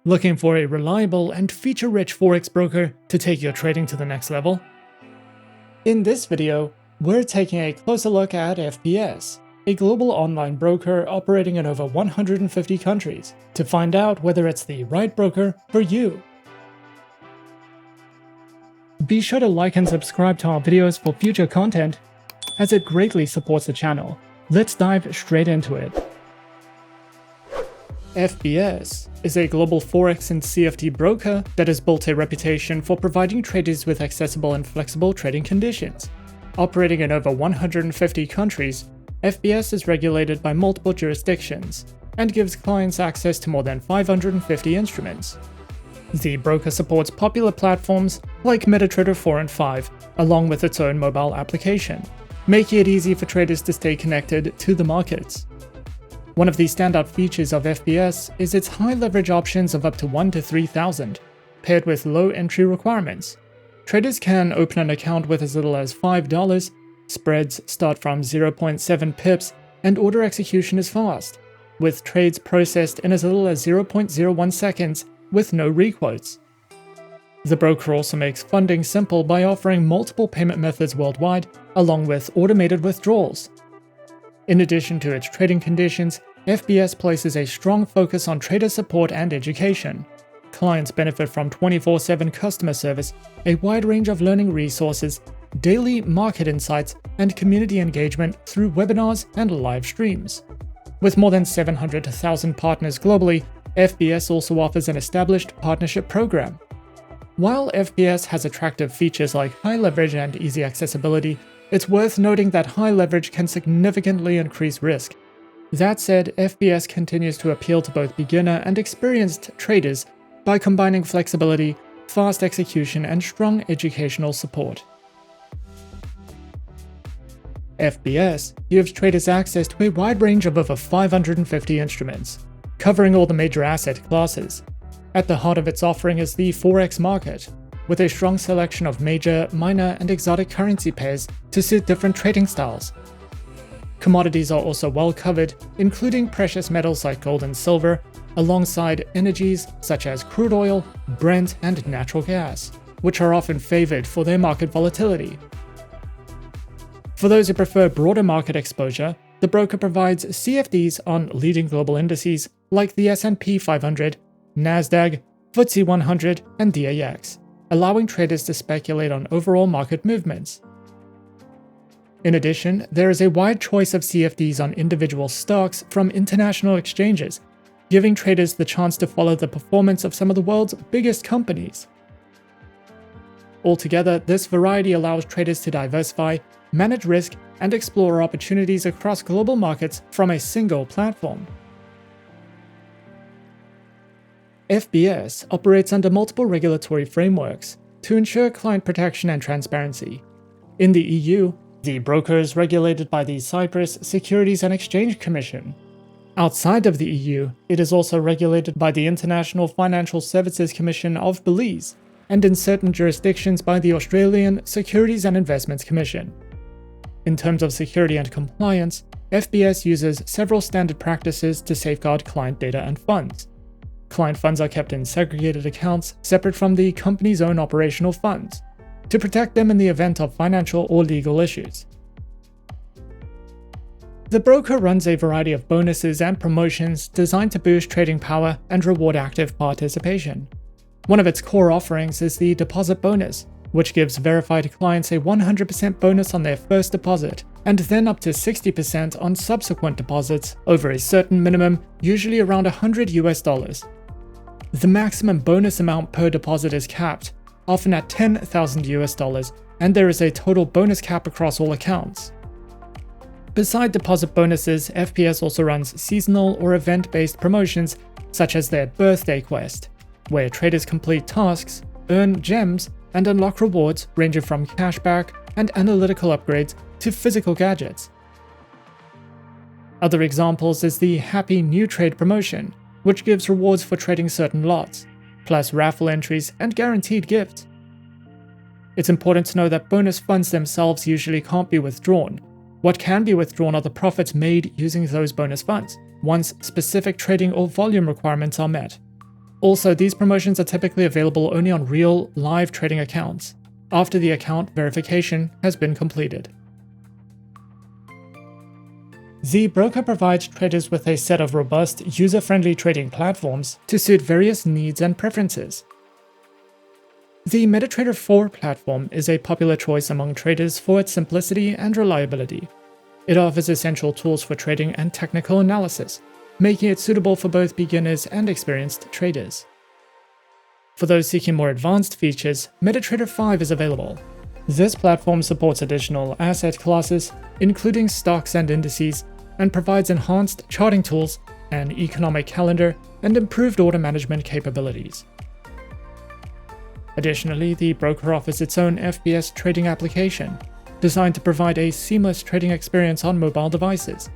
Looking for a reliable and feature-rich Forex broker to take your trading to the next level? In this video, we're taking a closer look at FBS, a global online broker operating in over 150 countries, to find out whether it's the right broker for you. Be sure to like and subscribe to our videos for future content, as it greatly supports the channel. Let's dive straight into it. FBS is a global Forex and CFD broker that has built a reputation for providing traders with accessible and flexible trading conditions. Operating in over 150 countries, FBS is regulated by multiple jurisdictions and gives clients access to more than 550 instruments. The broker supports popular platforms like MetaTrader 4 and 5, along with its own mobile application, making it easy for traders to stay connected to the markets. One of the standout features of FBS is its high leverage options of up to 1 to 3,000, paired with low entry requirements. Traders can open an account with as little as $5, spreads start from 0.7 pips, and order execution is fast, with trades processed in as little as 0.01 seconds with no requotes. The broker also makes funding simple by offering multiple payment methods worldwide, along with automated withdrawals. In addition to its trading conditions, FBS places a strong focus on trader support and education. Clients benefit from 24/7 customer service, a wide range of learning resources, daily market insights, and community engagement through webinars and live streams. With more than 700,000 partners globally, FBS also offers an established partnership program. While FBS has attractive features like high leverage and easy accessibility, it's worth noting that high leverage can significantly increase risk. That said, FBS continues to appeal to both beginner and experienced traders by combining flexibility, fast execution, and strong educational support. FBS gives traders access to a wide range of over 550 instruments, covering all the major asset classes. At the heart of its offering is the Forex market, with a strong selection of major, minor, and exotic currency pairs to suit different trading styles. Commodities are also well covered, including precious metals like gold and silver, alongside energies such as crude oil, Brent, and natural gas, which are often favored for their market volatility. For those who prefer broader market exposure, the broker provides CFDs on leading global indices like the S&P 500, NASDAQ, FTSE 100, and DAX, allowing traders to speculate on overall market movements. In addition, there is a wide choice of CFDs on individual stocks from international exchanges, giving traders the chance to follow the performance of some of the world's biggest companies. Altogether, this variety allows traders to diversify, manage risk, and explore opportunities across global markets from a single platform. FBS operates under multiple regulatory frameworks to ensure client protection and transparency. In the EU, the broker is regulated by the Cyprus Securities and Exchange Commission. Outside of the EU, it is also regulated by the International Financial Services Commission of Belize, and in certain jurisdictions by the Australian Securities and Investments Commission. In terms of security and compliance, FBS uses several standard practices to safeguard client data and funds. Client funds are kept in segregated accounts separate from the company's own operational funds, to protect them in the event of financial or legal issues. The broker runs a variety of bonuses and promotions designed to boost trading power and reward active participation. One of its core offerings is the deposit bonus, which gives verified clients a 100% bonus on their first deposit, and then up to 60% on subsequent deposits over a certain minimum, usually around $100. The maximum bonus amount per deposit is capped, often at $10,000, and there is a total bonus cap across all accounts. Beside deposit bonuses, FBS also runs seasonal or event-based promotions, such as their Birthday Quest, where traders complete tasks, earn gems, and unlock rewards ranging from cashback and analytical upgrades to physical gadgets. Other examples is the Happy New Trade promotion, which gives rewards for trading certain lots, plus raffle entries and guaranteed gifts. It's important to know that bonus funds themselves usually can't be withdrawn. What can be withdrawn are the profits made using those bonus funds, once specific trading or volume requirements are met. Also, these promotions are typically available only on real, live trading accounts, after the account verification has been completed. The broker provides traders with a set of robust, user-friendly trading platforms to suit various needs and preferences. The MetaTrader 4 platform is a popular choice among traders for its simplicity and reliability. It offers essential tools for trading and technical analysis, making it suitable for both beginners and experienced traders. For those seeking more advanced features, MetaTrader 5 is available. This platform supports additional asset classes, including stocks and indices, and provides enhanced charting tools, an economic calendar, and improved order management capabilities. Additionally, the broker offers its own FBS trading application, designed to provide a seamless trading experience on mobile devices.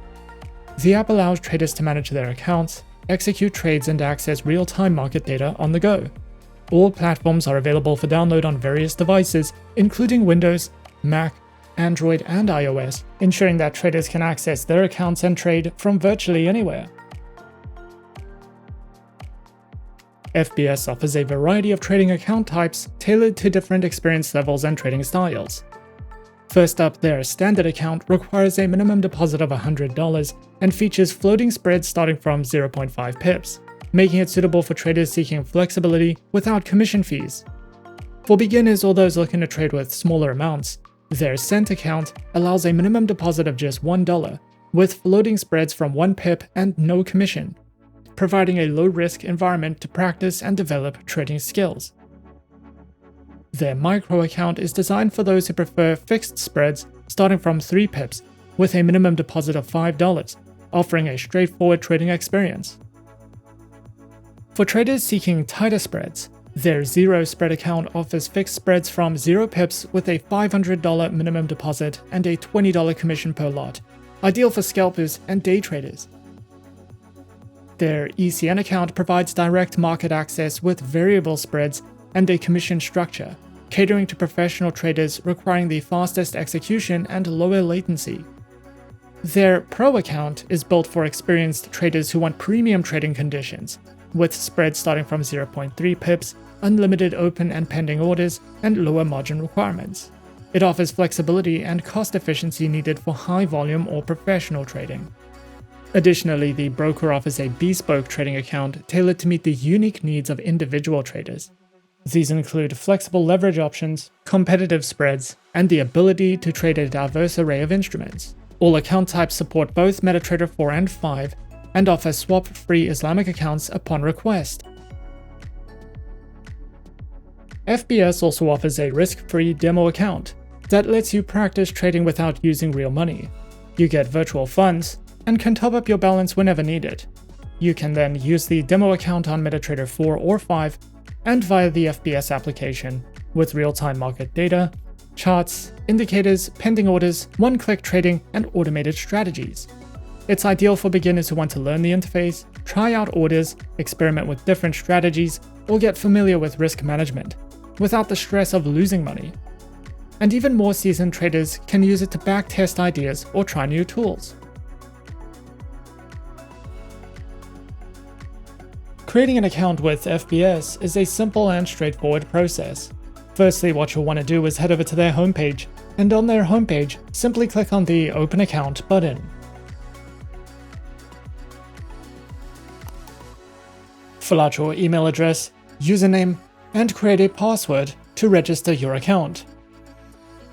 The app allows traders to manage their accounts, execute trades, and access real-time market data on the go. All platforms are available for download on various devices, including Windows, Mac, Android, and iOS, ensuring that traders can access their accounts and trade from virtually anywhere. FBS offers a variety of trading account types tailored to different experience levels and trading styles. First up, their standard account requires a minimum deposit of $100 and features floating spreads starting from 0.5 pips, making it suitable for traders seeking flexibility without commission fees. For beginners or those looking to trade with smaller amounts, their Cent account allows a minimum deposit of just $1, with floating spreads from 1 pip and no commission, providing a low-risk environment to practice and develop trading skills. Their Micro account is designed for those who prefer fixed spreads starting from 3 pips, with a minimum deposit of $5, offering a straightforward trading experience. For traders seeking tighter spreads, their Zero Spread account offers fixed spreads from 0 pips with a $500 minimum deposit and a $20 commission per lot, ideal for scalpers and day traders. Their ECN account provides direct market access with variable spreads and a commission structure, catering to professional traders requiring the fastest execution and lower latency. Their Pro account is built for experienced traders who want premium trading conditions, with spreads starting from 0.3 pips, unlimited open and pending orders, and lower margin requirements. It offers flexibility and cost efficiency needed for high volume or professional trading. Additionally, the broker offers a bespoke trading account tailored to meet the unique needs of individual traders. These include flexible leverage options, competitive spreads, and the ability to trade a diverse array of instruments. All account types support both MetaTrader 4 and 5, and offer swap-free Islamic accounts upon request. FBS also offers a risk-free demo account that lets you practice trading without using real money. You get virtual funds and can top up your balance whenever needed. You can then use the demo account on MetaTrader 4 or 5 and via the FBS application with real-time market data, charts, indicators, pending orders, one-click trading, and automated strategies. It's ideal for beginners who want to learn the interface, try out orders, experiment with different strategies, or get familiar with risk management, without the stress of losing money. And even more seasoned traders can use it to backtest ideas or try new tools. Creating an account with FBS is a simple and straightforward process. Firstly, what you'll want to do is head over to their homepage, and on their homepage, simply click on the Open Account button. Fill out your email address, username, and create a password to register your account.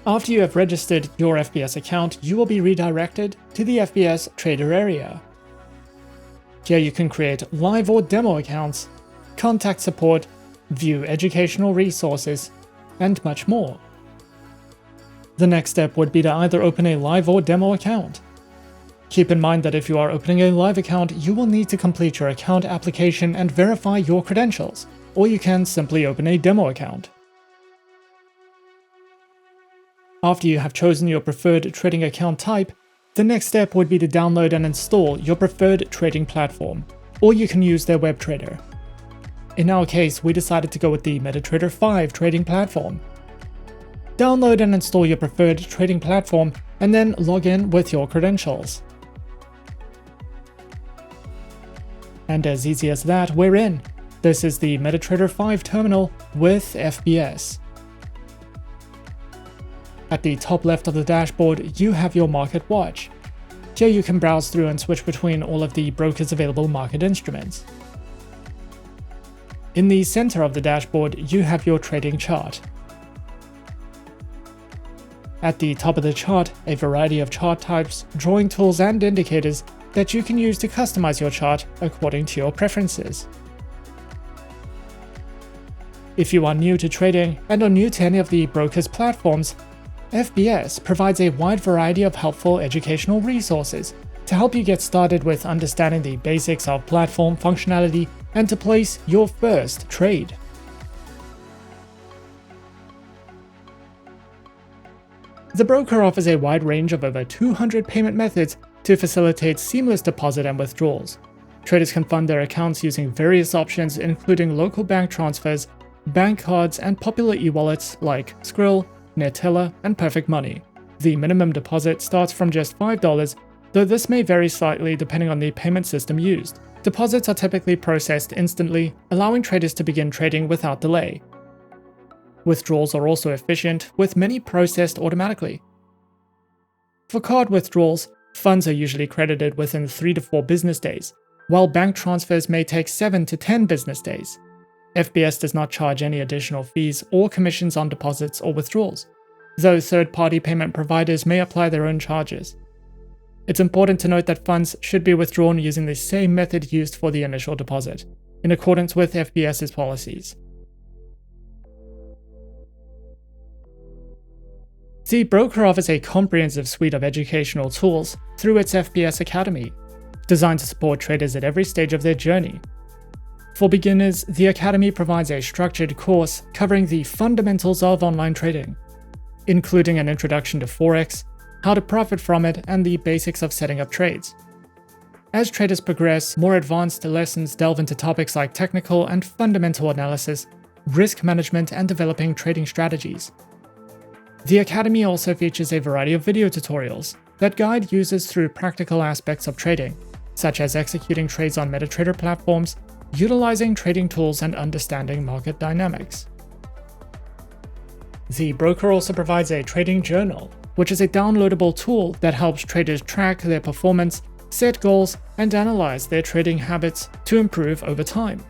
After you have registered your FBS account, you will be redirected to the FBS Trader area. Here you can create live or demo accounts, contact support, view educational resources, and much more. The next step would be to either open a live or demo account. Keep in mind that if you are opening a live account, you will need to complete your account application and verify your credentials, or you can simply open a demo account. After you have chosen your preferred trading account type, the next step would be to download and install your preferred trading platform, or you can use their web trader. In our case, we decided to go with the MetaTrader 5 trading platform. Download and install your preferred trading platform, and then log in with your credentials. And as easy as that, we're in. This is the MetaTrader 5 terminal with FBS. At the top left of the dashboard, you have your market watch. Here you can browse through and switch between all of the broker's available market instruments. In the center of the dashboard, you have your trading chart. At the top of the chart, a variety of chart types, drawing tools, and indicators that you can use to customize your chart according to your preferences. If you are new to trading and are new to any of the broker's platforms, FBS provides a wide variety of helpful educational resources to help you get started with understanding the basics of platform functionality and to place your first trade. The broker offers a wide range of over 200 payment methods to facilitate seamless deposit and withdrawals. Traders can fund their accounts using various options, including local bank transfers, bank cards, and popular e-wallets like Skrill, Neteller, and Perfect Money. The minimum deposit starts from just $5, though this may vary slightly depending on the payment system used. Deposits are typically processed instantly, allowing traders to begin trading without delay. Withdrawals are also efficient, with many processed automatically. For card withdrawals, funds are usually credited within 3 to 4 business days, while bank transfers may take 7 to 10 business days. FBS does not charge any additional fees or commissions on deposits or withdrawals, though third-party payment providers may apply their own charges. It's important to note that funds should be withdrawn using the same method used for the initial deposit, in accordance with FBS's policies. The broker offers a comprehensive suite of educational tools through its FBS Academy, designed to support traders at every stage of their journey. For beginners, the Academy provides a structured course covering the fundamentals of online trading, including an introduction to Forex, how to profit from it, and the basics of setting up trades. As traders progress, more advanced lessons delve into topics like technical and fundamental analysis, risk management, and developing trading strategies. The Academy also features a variety of video tutorials that guide users through practical aspects of trading, such as executing trades on MetaTrader platforms, utilizing trading tools, and understanding market dynamics. The broker also provides a trading journal, which is a downloadable tool that helps traders track their performance, set goals, and analyze their trading habits to improve over time.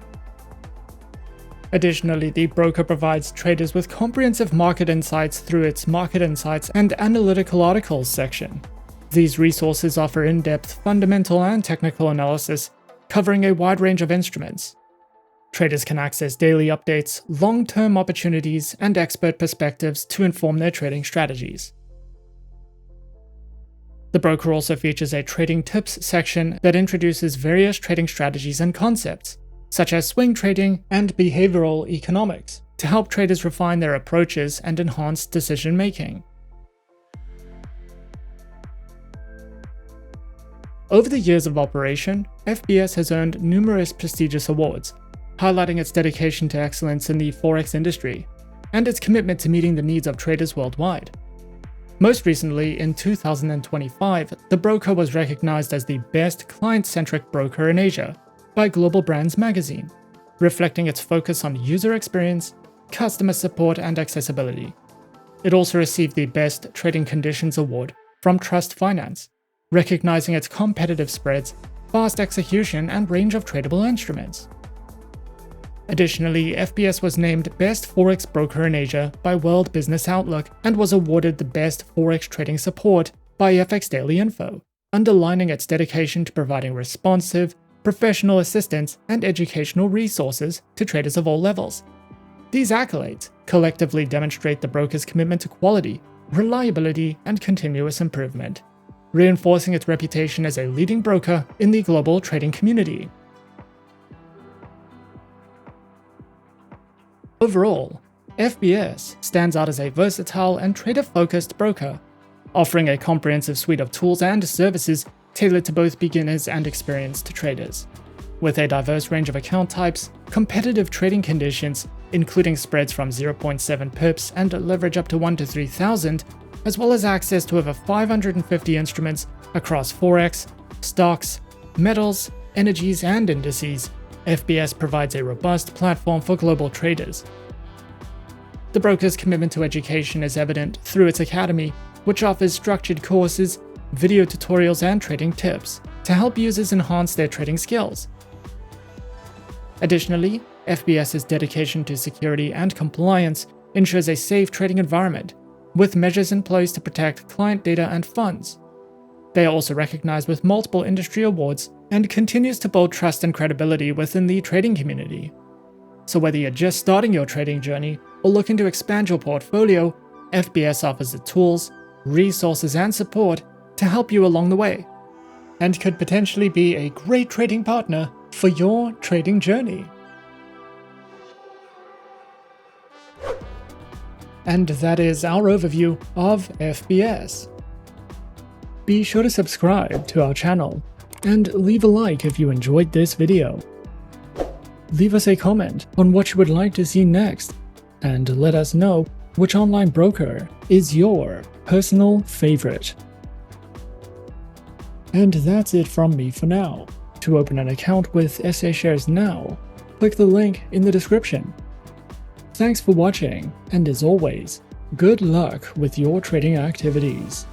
Additionally, the broker provides traders with comprehensive market insights through its Market Insights and Analytical Articles section. These resources offer in-depth fundamental and technical analysis covering a wide range of instruments. Traders can access daily updates, long-term opportunities, and expert perspectives to inform their trading strategies. The broker also features a trading tips section that introduces various trading strategies and concepts, such as swing trading and behavioral economics, to help traders refine their approaches and enhance decision-making. Over the years of operation, FBS has earned numerous prestigious awards, highlighting its dedication to excellence in the Forex industry and its commitment to meeting the needs of traders worldwide. Most recently, in 2025, the broker was recognized as the best client-centric broker in Asia by Global Brands magazine, reflecting its focus on user experience, customer support, and accessibility. It also received the Best Trading Conditions Award from Trust Finance, recognizing its competitive spreads, fast execution, and range of tradable instruments. Additionally, FBS was named Best Forex Broker in Asia by World Business Outlook and was awarded the Best Forex Trading Support by FX Daily Info, underlining its dedication to providing responsive, professional assistance, and educational resources to traders of all levels. These accolades collectively demonstrate the broker's commitment to quality, reliability, and continuous improvement, reinforcing its reputation as a leading broker in the global trading community. Overall, FBS stands out as a versatile and trader-focused broker, offering a comprehensive suite of tools and services tailored to both beginners and experienced traders. With a diverse range of account types, competitive trading conditions, including spreads from 0.7 pips and leverage up to 1 to 3,000, as well as access to over 550 instruments across Forex, stocks, metals, energies, and indices, FBS provides a robust platform for global traders. The broker's commitment to education is evident through its academy, which offers structured courses, video tutorials, and trading tips to help users enhance their trading skills. Additionally, FBS's dedication to security and compliance ensures a safe trading environment, with measures in place to protect client data and funds. They are also recognized with multiple industry awards and continues to build trust and credibility within the trading community. So whether you're just starting your trading journey or looking to expand your portfolio, FBS offers the tools, resources, and support to help you along the way, and could potentially be a great trading partner for your trading journey. And that is our overview of FBS. Be sure to subscribe to our channel and leave a like if you enjoyed this video. Leave us a comment on what you would like to see next, and let us know which online broker is your personal favorite. And that's it from me for now. To open an account with SA Shares now, click the link in the description. Thanks for watching, and as always, good luck with your trading activities.